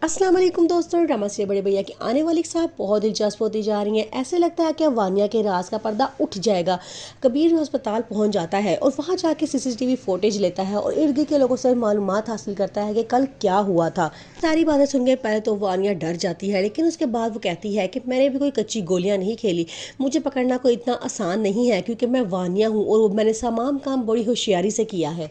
अस्सलाम वालेकुम दोस्तों, ड्रामा से बड़े भैया की आने वाली साहब बहुत दिलचस्प होती जा रही हैं। ऐसे लगता है कि अब वानिया के राज का पर्दा उठ जाएगा। कबीर अस्पताल पहुंच जाता है और वहां जाके सीसीटीवी फुटेज लेता है और इर्द गिर्द के लोगों से मालूमात हासिल करता है कि कल क्या हुआ था। सारी बातें सुन के पहले तो वानिया डर जाती है, लेकिन उसके बाद वो कहती है कि मैंने भी कोई कच्ची गोलियां नहीं खेली, मुझे पकड़ना कोई इतना आसान नहीं है क्योंकि मैं वानिया हूँ और मैंने तमाम काम बड़ी होशियारी से किया है।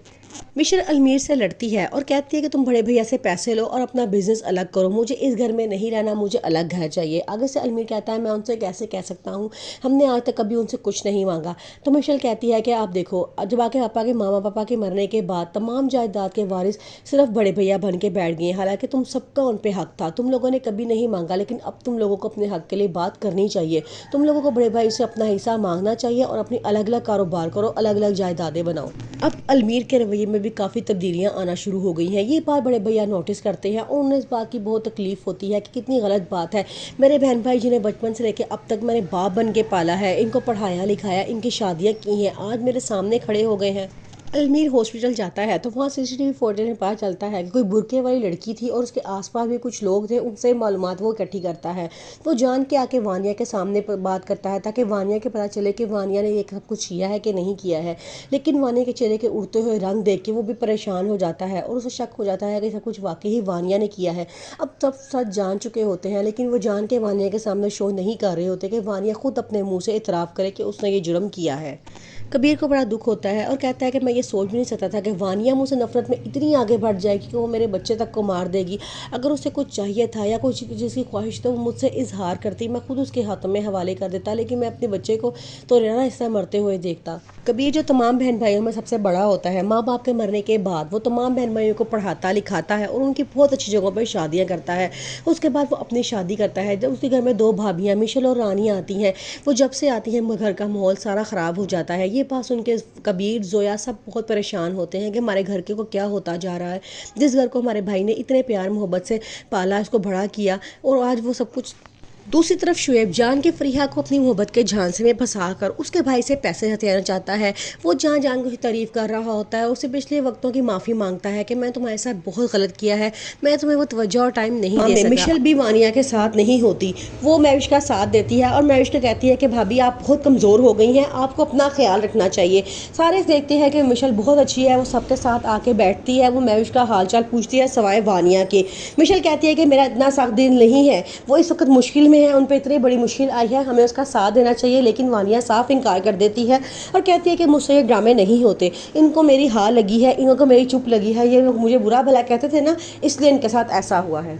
मिशर अलमीर से लड़ती है और कहती है कि तुम बड़े भैया से पैसे लो और अपना बिजनेस अलग करो, मुझे इस घर में नहीं रहना, मुझे अलग घर चाहिए। आगे से अलमीर कहता है मैं उनसे कैसे कह सकता हूँ, हमने आज तक कभी उनसे कुछ नहीं मांगा। तो मिशेल कहती है कि आप देखो, जब आके पापा के मामा पापा के मरने के बाद तमाम जायदाद के वारिस सिर्फ बड़े भैया बन के बैठ गए, हालांकि तुम सबका उन पे हक था, तुम लोगों ने कभी नहीं मांगा, लेकिन अब तुम लोगों को अपने हक के लिए बात करनी चाहिए। तुम लोगों को बड़े भाई से अपना हिस्सा मांगना चाहिए और अपनी अलग अलग कारोबार करो, अलग अलग जायदादें बनाओ। अब अलमीर के रवैये में भी काफ़ी तब्दीलियां आना शुरू हो गई हैं। ये बात बड़े भैया नोटिस करते हैं और उन्हें इस बात की बहुत तकलीफ होती है कि कितनी गलत बात है, मेरे बहन भाई जिन्हें बचपन से लेकर अब तक मैंने बाप बन के पाला है, इनको पढ़ाया लिखाया, इनकी शादियां की हैं, आज मेरे सामने खड़े हो गए हैं। अलमीर हॉस्पिटल जाता है तो वहाँ सीसीटीवी फुटेज में पता चलता है कि कोई बुरके वाली लड़की थी और उसके आसपास भी कुछ लोग थे, उनसे मालूमात वो इकट्ठी करता है। वो जान के आके वानिया के सामने बात करता है ताकि वानिया के पता चले कि वानिया ने ये सब कुछ किया है कि नहीं किया है। लेकिन वानिया के चेहरे के उड़ते हुए रंग देख के वो भी परेशान हो जाता है और उसे शक हो जाता है कि सब कुछ वाकई ही वानिया ने किया है। अब सब सच जान चुके होते हैं, लेकिन वो जान के वानिया के सामने शो नहीं कर रहे होते कि वानिया खुद अपने मुँह से इतराफ़ करे कि उसने ये जुर्म किया है। कबीर को बड़ा दुख होता है और कहता है कि मैं ये सोच भी नहीं सकता था कि वानिया मुझसे नफरत में इतनी आगे बढ़ जाएगी कि वो मेरे बच्चे तक को मार देगी। अगर उसे कुछ चाहिए था या कुछ जिसकी ख्वाहिश तो वो मुझसे इजहार करती, मैं खुद उसके हाथों में हवाले कर देता, लेकिन मैं अपने बच्चे को तो रहना हिस्सा मरते हुए देखता। कबीर जो तमाम बहन भाइयों में सबसे बड़ा होता है, माँ बाप के मरने के बाद वो तमाम बहन भाइयों को पढ़ाता लिखाता है और उनकी बहुत अच्छी जगहों पर शादियाँ करता है। उसके बाद वो अपनी शादी करता है। जब उसके घर में दो भाभियाँ मिशेल और रानी आती हैं, वो जब से आती हैं घर का माहौल सारा ख़राब हो जाता है। ये बात सुन के कबीर जोया सब बहुत परेशान होते हैं कि हमारे घर के को क्या होता जा रहा है, जिस घर को हमारे भाई ने इतने प्यार मोहब्बत से पाला, इसको बड़ा किया, और आज वो सब कुछ। दूसरी तरफ शुएब जान के फरीहा को अपनी मोहब्बत के झांसे में फंसा कर उसके भाई से पैसे हथियाना चाहता है। वो जान जान की तारीफ कर रहा होता है, उससे पिछले वक्तों की माफ़ी मांगता है कि मैं तुम्हारे साथ बहुत गलत किया है, मैं तुम्हें वो तवज्जो और टाइम नहीं दे सका। मिशेल भी वानिया के साथ नहीं होती, वो महविश का साथ देती है और महविश को कहती है कि भाभी आप बहुत कमज़ोर हो गई हैं, आपको अपना ख्याल रखना चाहिए। सारे देखते हैं कि मिशेल बहुत अच्छी है, वो सबके साथ आके बैठती है, वो महविश का हाल चाल पूछती है सिवाय वानिया के। मिशेल कहती है कि मेरा इतना सख्त दिल नहीं है, वो इस वक्त मुश्किल में है, उन पर इतनी बड़ी मुश्किल आई है, हमें उसका साथ देना चाहिए। लेकिन वानिया साफ इनकार कर देती है और कहती है कि मुझसे ये ड्रामे नहीं होते, इनको मेरी हार लगी है, इनको मेरी चुप लगी है, ये लोग मुझे बुरा भला कहते थे ना, इसलिए इनके साथ ऐसा हुआ है।